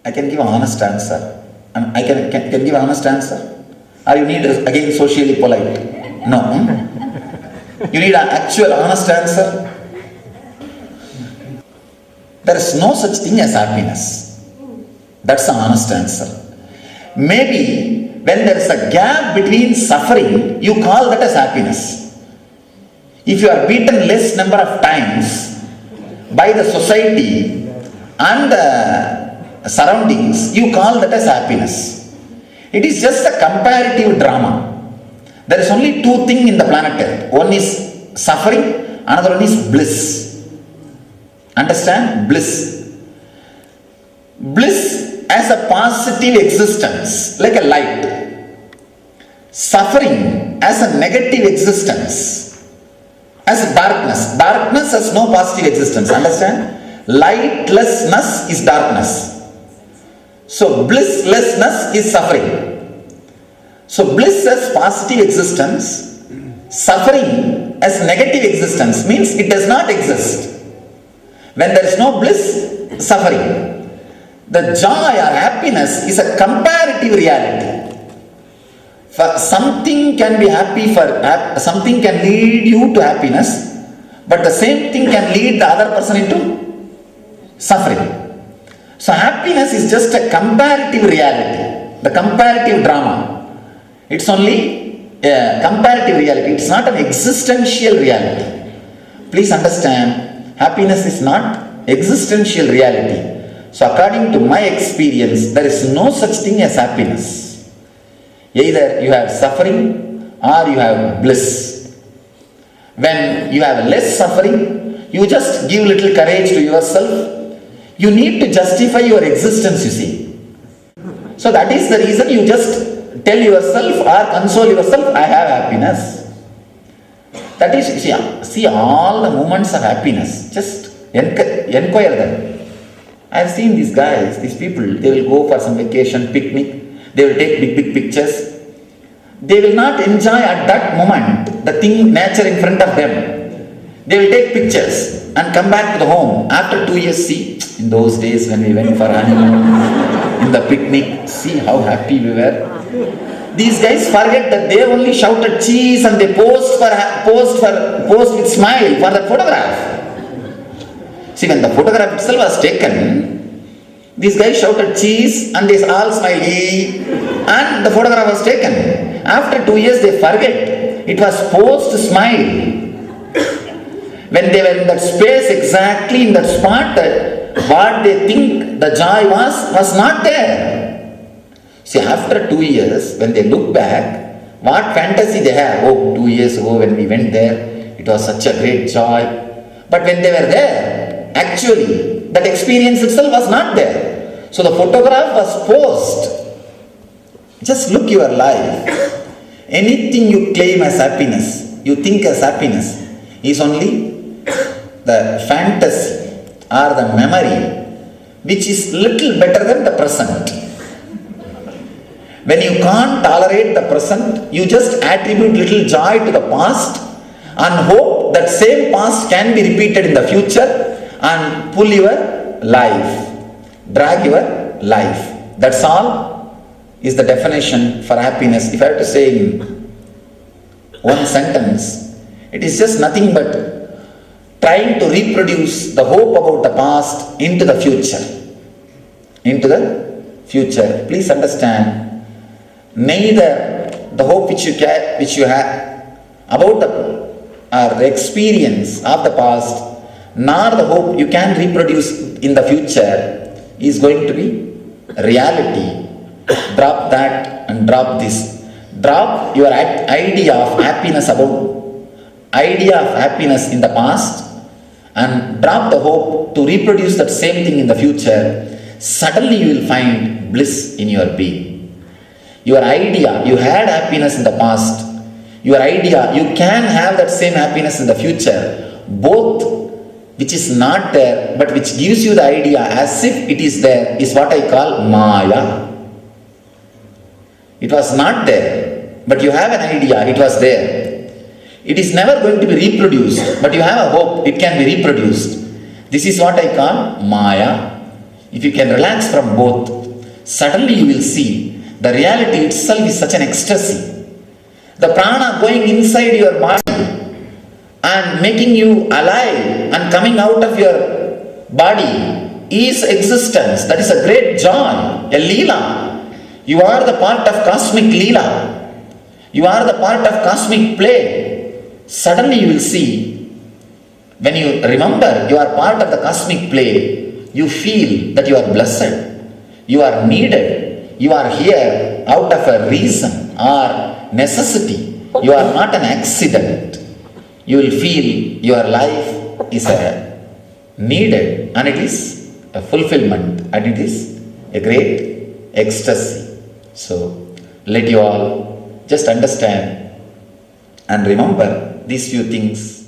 I can give an honest answer. I can give an honest answer. Or you need again socially polite? No. You need an actual honest answer. There is no such thing as happiness. That's the honest answer. Maybe when there is a gap between suffering, you call that as happiness. If you are beaten less number of times by the society and the surroundings, you call that as happiness. It is just a comparative drama. There is only two things in the planet Earth. One is suffering, another one is bliss. Understand? Bliss. Bliss as a positive existence, like a light. Suffering as a negative existence, as darkness. Darkness has no positive existence. Understand? Lightlessness is darkness. So blisslessness is suffering. So bliss as positive existence, suffering as negative existence means it does not exist. When there is no bliss, suffering. The joy or happiness is a comparative reality. For something can be happy something can lead you to happiness, but the same thing can lead the other person into suffering. So happiness is just a comparative reality, the comparative drama. It's only a comparative reality. It's not an existential reality. Please understand, happiness is not existential reality. So according to my experience, there is no such thing as happiness. Either you have suffering or you have bliss. When you have less suffering, you just give little courage to yourself. You need to justify your existence, you see. So that is the reason you just tell yourself or console yourself, I have happiness. That is, see all the moments of happiness. Just inquire them. I have seen these guys, these people, they will go for some vacation, picnic, they will take big pictures. They will not enjoy at that moment the thing, nature in front of them. They will take pictures and come back to the home. After 2 years, see, in those days when we went for honeymoon, in the picnic, see how happy we were. These guys forget that they only shouted cheese and they post with smile for the photograph. See, when the photograph itself was taken, these guys shouted cheese and they all smiled and the photograph was taken. After 2 years they forget it was post smile. When they were in that space, exactly in that spot, what they think the joy was not there. See, after 2 years, when they look back, what fantasy they have? Oh, 2 years ago when we went there, it was such a great joy. But when they were there, actually, that experience itself was not there. So the photograph was posed. Just look your life. Anything you claim as happiness, you think as happiness, is only the fantasy or the memory which is little better than the present. When you can't tolerate the present, you just attribute little joy to the past and hope that same past can be repeated in the future and pull your life, drag your life. That's all is the definition for happiness. If I have to say in one sentence, it is just nothing but trying to reproduce the hope about the past into the future. Into the future. Please understand, neither the hope which you have about the experience of the past, nor the hope you can reproduce in the future is going to be reality. Drop that and drop this. Drop your idea of happiness in the past and drop the hope to reproduce that same thing in the future. Suddenly you will find bliss in your being. Your idea, you had happiness in the past. Your idea, you can have that same happiness in the future. Both which is not there but which gives you the idea as if it is there is what I call Maya. It was not there, but you have an idea, it was there. It is never going to be reproduced, but you have a hope it can be reproduced. This is what I call Maya. if you can relax from both, suddenly you will see the reality itself is such an ecstasy. The prana going inside your body and making you alive and coming out of your body is existence. That is a great joy, a leela. You are the part of cosmic leela. You are the part of cosmic play. Suddenly you will see, when you remember you are part of the cosmic play, you feel that you are blessed. You are needed. You are here out of a reason or necessity. You are not an accident. You will feel your life is a needed, and it is a fulfillment, and it is a great ecstasy. So let you all just understand and remember these few things